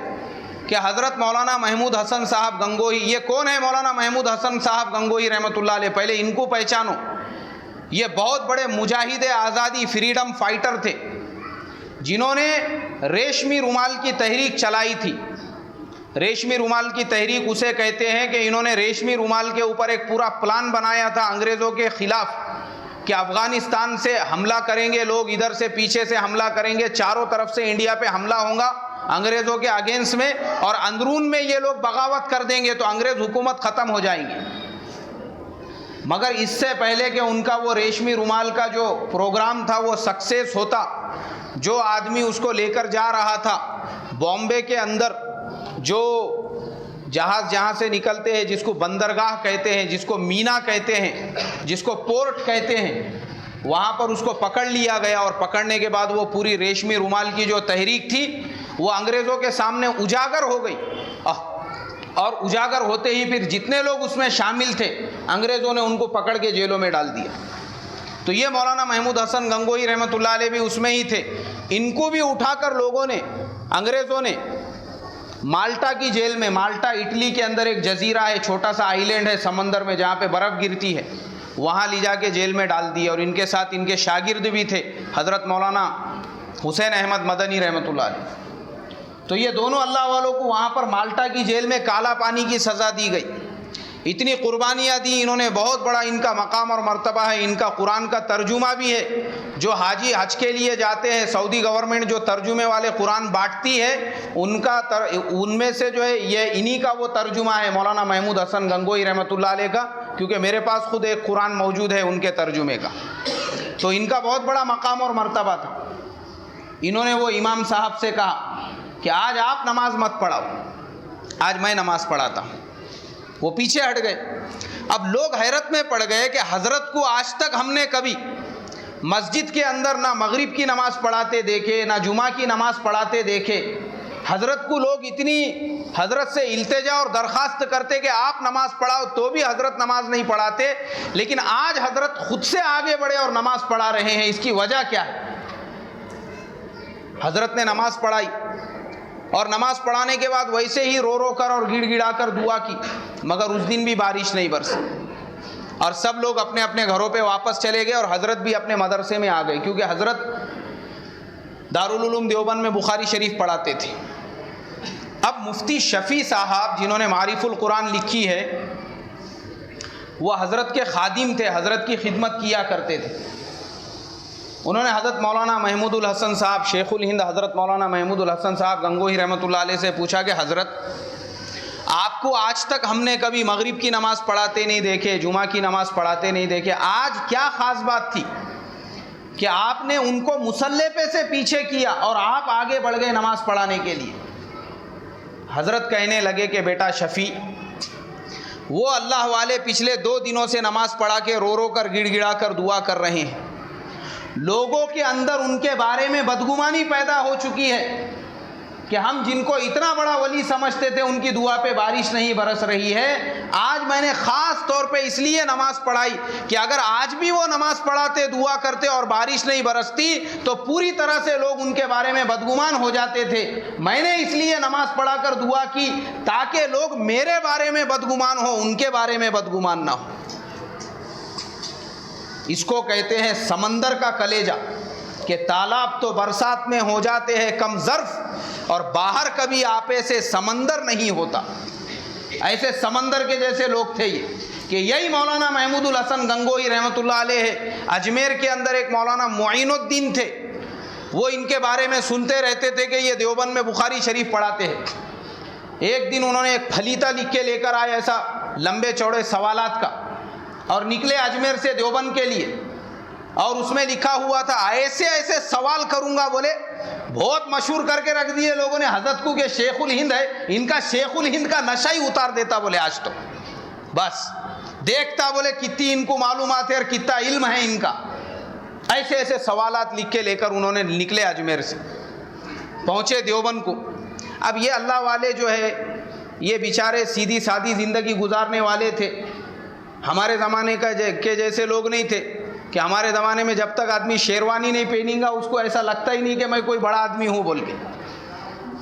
کہ حضرت مولانا محمود حسن صاحب گنگوہی، یہ کون ہے مولانا محمود حسن صاحب گنگوہی رحمۃ اللہ علیہ؟ پہلے ان کو پہچانو۔ یہ بہت بڑے مجاہد آزادی، فریڈم فائٹر تھے، جنہوں نے ریشمی رومال کی تحریک چلائی تھی۔ ریشمی رومال کی تحریک اسے کہتے ہیں کہ انہوں نے ریشمی رومال کے اوپر ایک پورا پلان بنایا تھا انگریزوں کے خلاف کہ افغانستان سے حملہ کریں گے لوگ، ادھر سے پیچھے سے حملہ کریں گے، چاروں طرف سے انڈیا پہ حملہ ہوگا انگریزوں کے اگینسٹ میں، اور اندرون میں یہ لوگ بغاوت کر دیں گے تو انگریز حکومت ختم ہو جائیں گی۔ مگر اس سے پہلے کہ ان کا وہ ریشمی رومال کا جو پروگرام تھا وہ سکسیس ہوتا، جو آدمی اس کو لے کر جا رہا تھا، بامبے کے اندر جو جہاز جہاں سے نکلتے ہیں، جس کو بندرگاہ کہتے ہیں، جس کو مینا کہتے ہیں، جس کو پورٹ کہتے ہیں، وہاں پر اس کو پکڑ لیا گیا، اور پکڑنے کے بعد وہ پوری ریشمی رومال کی جو تحریک تھی وہ انگریزوں کے سامنے اجاگر ہو گئی، اور اجاگر ہوتے ہی پھر جتنے لوگ اس میں شامل تھے انگریزوں نے ان کو پکڑ کے جیلوں میں ڈال دیا۔ تو یہ مولانا محمود حسن گنگوہی رحمۃ اللہ علیہ بھی اس میں ہی تھے۔ ان کو بھی اٹھا کر لوگوں نے، انگریزوں نے مالٹا کی جیل میں، مالٹا اٹلی کے اندر ایک جزیرہ ہے، چھوٹا سا آئی لینڈ ہے سمندر میں جہاں پہ برف گرتی ہے، وہاں لے جا کے جیل میں ڈال دیے، اور ان کے ساتھ ان کے شاگرد بھی تھے حضرت مولانا حسین احمد مدنی رحمۃ اللہ علیہ۔ تو یہ دونوں اللہ والوں کو وہاں پر مالٹا کی جیل میں کالا پانی کی سزا دی گئی۔ اتنی قربانیاں دی انہوں نے، بہت بڑا ان کا مقام اور مرتبہ ہے۔ ان کا قرآن کا ترجمہ بھی ہے، جو حاجی حج کے لیے جاتے ہیں، سعودی گورنمنٹ جو ترجمے والے قرآن بانٹتی ہے، ان میں سے جو ہے یہ انہی کا وہ ترجمہ ہے مولانا محمود حسن گنگوہی رحمۃ اللہ علیہ کا، کیونکہ میرے پاس خود ایک قرآن موجود ہے ان کے ترجمے کا۔ تو ان کا بہت بڑا مقام اور مرتبہ تھا۔ انہوں نے وہ امام صاحب سے کہا کہ آج آپ نماز مت پڑھاؤ، آج میں نماز پڑھاتا ہوں۔ وہ پیچھے ہٹ گئے۔ اب لوگ حیرت میں پڑ گئے کہ حضرت کو آج تک ہم نے کبھی مسجد کے اندر نہ مغرب کی نماز پڑھاتے دیکھے، نہ جمعہ کی نماز پڑھاتے دیکھے۔ حضرت کو لوگ اتنی حضرت سے التجا اور درخواست کرتے کہ آپ نماز پڑھاؤ، تو بھی حضرت نماز نہیں پڑھاتے، لیکن آج حضرت خود سے آگے بڑھے اور نماز پڑھا رہے ہیں۔ اس کی وجہ کیا ہے؟ حضرت نے نماز پڑھائی، اور نماز پڑھانے کے بعد ویسے ہی رو رو کر اور گڑ گڑا کر دعا کی، مگر اس دن بھی بارش نہیں برسی، اور سب لوگ اپنے اپنے گھروں پہ واپس چلے گئے، اور حضرت بھی اپنے مدرسے میں آ گئے، کیونکہ حضرت دارالعلوم دیوبند میں بخاری شریف پڑھاتے تھے۔ اب مفتی شفیع صاحب جنہوں نے معارف القرآن لکھی ہے، وہ حضرت کے خادم تھے، حضرت کی خدمت کیا کرتے تھے۔ انہوں نے حضرت مولانا محمود الحسن صاحب، شیخ الہند حضرت مولانا محمود الحسن صاحب گنگوہی رحمۃ اللہ علیہ سے پوچھا کہ حضرت آپ کو آج تک ہم نے کبھی مغرب کی نماز پڑھاتے نہیں دیکھے، جمعہ کی نماز پڑھاتے نہیں دیکھے، آج کیا خاص بات تھی کہ آپ نے ان کو مصلی پہ سے پیچھے کیا اور آپ آگے بڑھ گئے نماز پڑھانے کے لیے؟ حضرت کہنے لگے کہ بیٹا شفیع، وہ اللہ والے پچھلے 2 دنوں سے نماز پڑھا کے رو رو کر گڑ گڑا کر دعا کر رہے ہیں، لوگوں کے اندر ان کے بارے میں بدگمانی پیدا ہو چکی ہے کہ ہم جن کو اتنا بڑا ولی سمجھتے تھے ان کی دعا پہ بارش نہیں برس رہی ہے۔ آج میں نے خاص طور پہ اس لیے نماز پڑھائی کہ اگر آج بھی وہ نماز پڑھاتے، دعا کرتے اور بارش نہیں برستی تو پوری طرح سے لوگ ان کے بارے میں بدگمان ہو جاتے تھے۔ میں نے اس لیے نماز پڑھا کر دعا کی تاکہ لوگ میرے بارے میں بدگمان ہو، ان کے بارے میں بدگمان نہ ہو۔ اس کو کہتے ہیں سمندر کا کلیجہ، کہ تالاب تو برسات میں ہو جاتے ہیں کم ظرف، اور باہر کبھی آپے سے سمندر نہیں ہوتا۔ ایسے سمندر کے جیسے لوگ تھے یہ، کہ یہی مولانا محمود الحسن گنگوہی رحمۃ اللہ علیہ ہے۔ اجمیر کے اندر ایک مولانا معین الدین تھے، وہ ان کے بارے میں سنتے رہتے تھے کہ یہ دیوبند میں بخاری شریف پڑھاتے ہیں۔ ایک دن انہوں نے ایک پھلیتا لکھ کے لے کر آئے، ایسا لمبے چوڑے سوالات کا، اور نکلے اجمیر سے دیوبند کے لیے، اور اس میں لکھا ہوا تھا ایسے ایسے سوال کروں گا، بولے بہت مشہور کر کے رکھ دیے لوگوں نے حضرت کو کہ شیخ الہند ہے، ان کا شیخ الہند کا نشہ ہی اتار دیتا، بولے آج تو بس دیکھتا، بولے کتنی ان کو معلومات ہے اور کتنا علم ہے ان کا۔ ایسے ایسے سوالات لکھ کے لے کر انہوں نے نکلے اجمیر سے، پہنچے دیوبند کو۔ اب یہ اللہ والے جو ہے یہ بیچارے سیدھی سادی زندگی گزارنے والے تھے، ہمارے زمانے کے جیسے لوگ نہیں تھے۔ کہ ہمارے زمانے میں جب تک آدمی شیروانی نہیں پہنیں گا اس کو ایسا لگتا ہی نہیں کہ میں کوئی بڑا آدمی ہوں بول کے.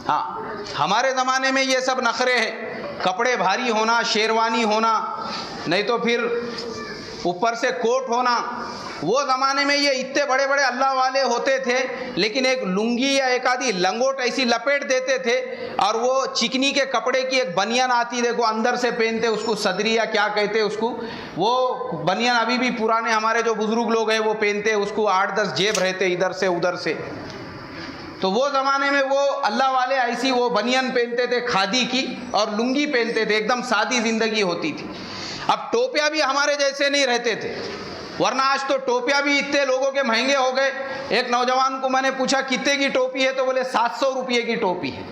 ہاں ہمارے زمانے میں یہ سب نخرے ہیں، کپڑے بھاری ہونا، شیروانی ہونا، نہیں تو پھر اوپر سے کوٹ ہونا. وہ زمانے میں یہ اتنے بڑے بڑے اللہ والے ہوتے تھے لیکن ایک لنگی یا ایک آدھی لنگوٹ ایسی لپیٹ دیتے تھے اور وہ چکنی کے کپڑے کی ایک بنیان آتی دیکھو اندر سے پہنتے، اس کو صدری یا کیا کہتے اس کو، وہ بنیان ابھی بھی پرانے ہمارے جو بزرگ لوگ ہیں وہ پہنتے، اس کو 8-10 جیب رہتے ادھر سے ادھر سے. تو وہ زمانے میں وہ اللہ والے ایسی وہ بنیان پہنتے تھے کھادی کی اور لنگی پہنتے تھے، ایک دم سادی زندگی ہوتی تھی. اب ٹوپیاں بھی ہمارے جیسے نہیں رہتے تھے، ورنہ آج تو ٹوپیاں بھی اتنے لوگوں کے مہنگے ہو گئے. ایک نوجوان کو میں نے پوچھا کتنے کی ٹوپی ہے تو بولے 700 روپئے کی ٹوپی ہے.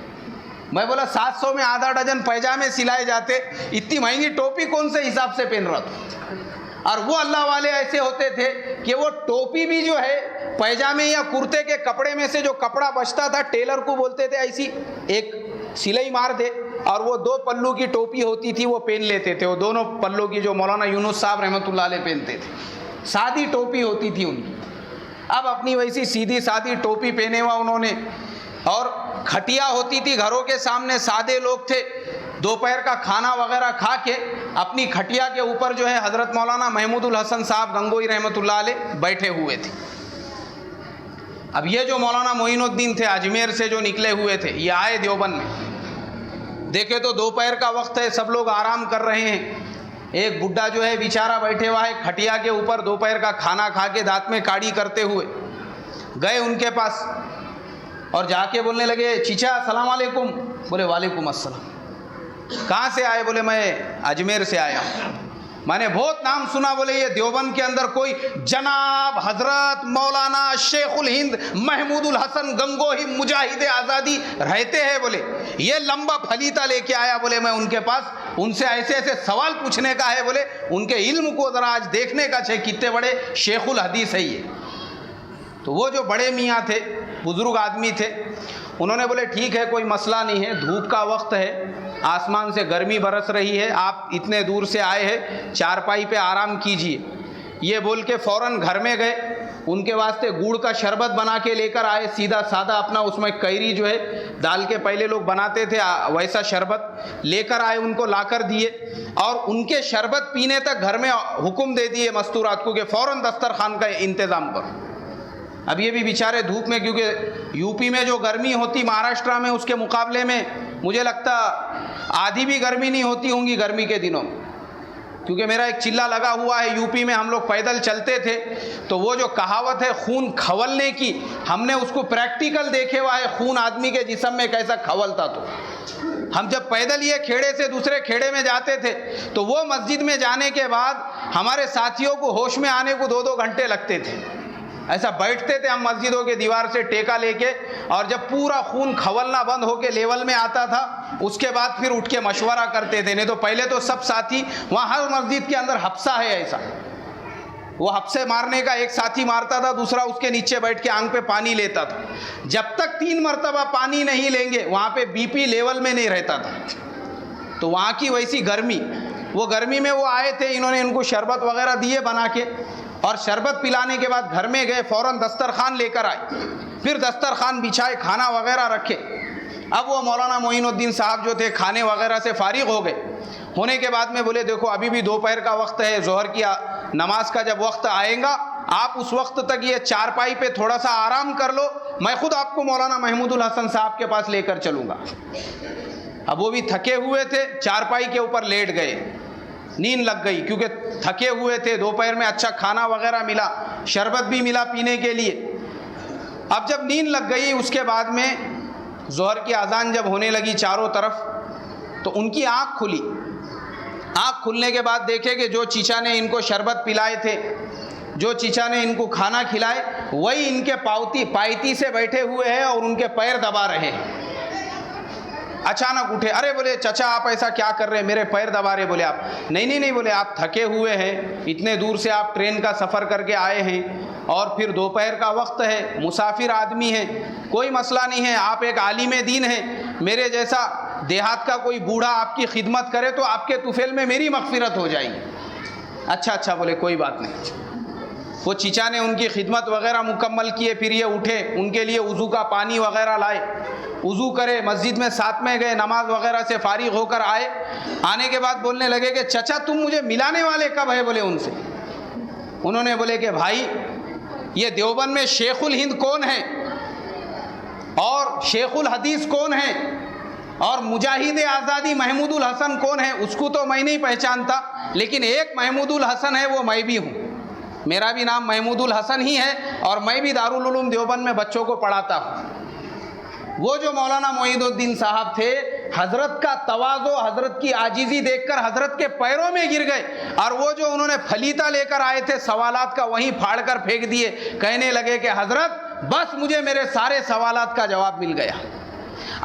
میں بولا 700 میں آدھا ڈجن پیجامے سلائے جاتے، اتنی مہنگی ٹوپی کون سے حساب سے پہن رہا تھا؟ اور وہ اللہ والے ایسے ہوتے تھے کہ وہ ٹوپی بھی جو ہے پیجامے یا کرتے کے کپڑے میں سے جو کپڑا بچتا تھا ٹیلر کو بولتے تھے ایسی ایک سلائی مار دے اور وہ 2 پلو کی ٹوپی ہوتی تھی وہ پہن لیتے تھے. وہ دونوں پلو کی جو مولانا یونس صاحب رحمۃ اللہ علیہ پہنتے تھے، سادی ٹوپی ہوتی تھی ان کی. اب اپنی ویسی سیدھی سادی ٹوپی پہنے ہوا انہوں نے، اور کھٹیا ہوتی تھی گھروں کے سامنے، سادے لوگ تھے، دوپہر کا کھانا وغیرہ کھا کے اپنی کھٹیا کے اوپر جو ہے حضرت مولانا محمود الحسن صاحب گنگوئی رحمۃ اللہ علیہ بیٹھے ہوئے تھے. اب یہ جو مولانا معین الدین تھے اجمیر سے جو نکلے ہوئے تھے، یہ آئے دیوبند میں، دیکھے تو دوپہر کا وقت ہے، سب لوگ آرام کر رہے ہیں. ایک بڈھا جو ہے بیچارہ بیٹھے ہوا ہے کھٹیا کے اوپر، دوپہر کا کھانا کھا کے دانت میں کاڑی کرتے ہوئے. گئے ان کے پاس اور جا کے بولنے لگے چچا السلام علیکم. بولے وعلیکم السلام. کہاں سے آئے؟ بولے میں اجمیر سے آیا ہوں. میں نے بہت نام سنا. بولے یہ دیوبند کے اندر کوئی جناب حضرت مولانا شیخ الہند محمود الحسن گنگوہی مجاہد آزادی رہتے ہیں. بولے یہ لمبا پھلیتا لے کے آیا. بولے میں ان کے پاس ان سے ایسے ایسے سوال پوچھنے کا ہے. بولے ان کے علم کو ذرا آج دیکھنے کا ہے، کتنے بڑے شیخ الحدیث ہے یہ. تو وہ جو بڑے میاں تھے، بزرگ آدمی تھے، انہوں نے بولے ٹھیک ہے کوئی مسئلہ نہیں ہے، دھوپ کا وقت ہے، آسمان سے گرمی برس رہی ہے، آپ اتنے دور سے آئے ہیں، چارپائی پہ آرام کیجئے. یہ بول کے فوراً گھر میں گئے، ان کے واسطے گڑ کا شربت بنا کے لے کر آئے، سیدھا سادہ اپنا اس میں کیری جو ہے ڈال کے پہلے لوگ بناتے تھے ویسا شربت لے کر آئے، ان کو لا کر دیے. اور ان کے شربت پینے تک گھر میں حکم دے دیے مستورات کو کہ فوراً دسترخوان کا انتظام کرو. اب یہ بھی بیچارے دھوپ میں، کیونکہ یو پی میں جو گرمی ہوتی مہاراشٹرا میں اس کے مقابلے میں مجھے لگتا آدھی بھی گرمی نہیں ہوتی ہوں گی گرمی کے دنوں میں. کیونکہ میرا ایک چلہ لگا ہوا ہے، یو پی میں ہم لوگ پیدل چلتے تھے تو وہ جو کہاوت ہے خون کھولنے کی، ہم نے اس کو پریکٹیکل دیکھے ہوا ہے، خون آدمی کے جسم میں کیسا کھولتا. تو ہم جب پیدل یہ کھیڑے سے دوسرے کھیڑے میں جاتے تھے تو وہ مسجد میں جانے کے بعد ہمارے ساتھیوں کو ہوش میں آنے کو 2-2 گھنٹے لگتے تھے. ایسا بیٹھتے تھے ہم مسجدوں کے دیوار سے ٹیکا لے کے، اور جب پورا خون کھولنا بند ہو کے لیول میں آتا تھا اس کے بعد پھر اٹھ کے مشورہ کرتے تھے. نہیں تو پہلے تو سب ساتھی، وہاں ہر مسجد کے اندر حفصہ ہے ایسا، وہ حفصے مارنے کا ایک ساتھی مارتا تھا، دوسرا اس کے نیچے بیٹھ کے آنکھ پہ پانی لیتا تھا. جب تک 3 مرتبہ پانی نہیں لیں گے وہاں پہ بی پی لیول میں نہیں رہتا تھا. تو وہاں کی ویسی گرمی، وہ گرمی میں وہ آئے تھے، انہوں نے ان کو شربت وغیرہ دیے بنا کے، اور شربت پلانے کے بعد گھر میں گئے، فوراً دسترخوان لے کر آئے، پھر دسترخوان بچھائے، کھانا وغیرہ رکھے. اب وہ مولانا معین الدین صاحب جو تھے کھانے وغیرہ سے فارغ ہو گئے. ہونے کے بعد میں بولے دیکھو ابھی بھی دوپہر کا وقت ہے، ظہر کی نماز کا جب وقت آئے گا آپ اس وقت تک یہ چارپائی پہ تھوڑا سا آرام کر لو، میں خود آپ کو مولانا محمود الحسن صاحب کے پاس لے کر چلوں گا. اب وہ بھی تھکے ہوئے تھے، چارپائی کے اوپر لیٹ گئے، نیند لگ گئی کیونکہ تھکے ہوئے تھے، دوپہر میں اچھا کھانا وغیرہ ملا، شربت بھی ملا پینے کے لیے. اب جب نیند لگ گئی اس کے بعد میں ظہر کی اذان جب ہونے لگی چاروں طرف تو ان کی آنکھ کھلی. آنکھ کھلنے کے بعد دیکھے کہ جو چیچا نے ان کو شربت پلائے تھے، جو چیچا نے ان کو کھانا کھلائے، وہی ان کے پائتی سے بیٹھے ہوئے ہیں اور ان کے پیر دبا رہے ہیں. اچانک اٹھے، ارے بولے چچا آپ ایسا کیا کر رہے ہیں، میرے پیر دبا رہے. بولے آپ نہیں بولے آپ تھکے ہوئے ہیں، اتنے دور سے آپ ٹرین کا سفر کر کے آئے ہیں اور پھر دوپہر کا وقت ہے، مسافر آدمی ہیں، کوئی مسئلہ نہیں ہے، آپ ایک عالم دین ہیں، میرے جیسا دیہات کا کوئی بوڑھا آپ کی خدمت کرے تو آپ کے طفیل میں میری مغفرت ہو جائے گی. اچھا بولے کوئی بات نہیں. وہ چچا نے ان کی خدمت وغیرہ مکمل کیے، پھر یہ اٹھے، ان کے لیے وضو کا پانی وغیرہ لائے، وضو کرے، مسجد میں ساتھ میں گئے، نماز وغیرہ سے فارغ ہو کر آئے، آنے کے بعد بولنے لگے کہ چچا تم مجھے ملانے والے کب ہے؟ بولے ان سے. انہوں نے بولے کہ بھائی یہ دیوبند میں شیخ الہند کون ہے اور شیخ الحدیث کون ہے اور مجاہد آزادی محمود الحسن کون ہے، اس کو تو میں نہیں پہچانتا، لیکن ایک محمود الحسن ہے وہ میں بھی ہوں، میرا بھی نام محمود الحسن ہی ہے اور میں بھی دارالعلوم دیوبند میں بچوں کو پڑھاتا ہوں. وہ جو مولانا معید الدین صاحب تھے، حضرت کا تواضع، حضرت کی عاجزی دیکھ کر حضرت کے پیروں میں گر گئے، اور وہ جو انہوں نے پھلیتا لے کر آئے تھے سوالات کا وہیں پھاڑ کر پھینک دیے، کہنے لگے کہ حضرت بس مجھے میرے سارے سوالات کا جواب مل گیا.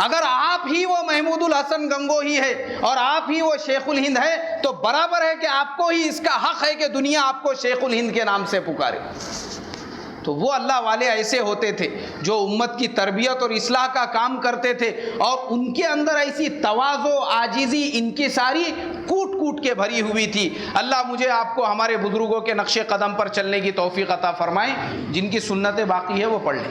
اگر آپ ہی وہ محمود الحسن گنگوہی ہے اور آپ ہی وہ شیخ الہند ہے تو برابر ہے کہ آپ کو ہی اس کا حق ہے کہ دنیا آپ کو شیخ الہند کے نام سے پکارے. تو وہ اللہ والے ایسے ہوتے تھے جو امت کی تربیت اور اصلاح کا کام کرتے تھے، اور ان کے اندر ایسی تواضع، عاجزی، انکساری کوٹ کوٹ کے بھری ہوئی تھی. اللہ مجھے آپ کو ہمارے بزرگوں کے نقش قدم پر چلنے کی توفیق عطا فرمائے. جن کی سنتیں باقی ہے وہ پڑھ لیں.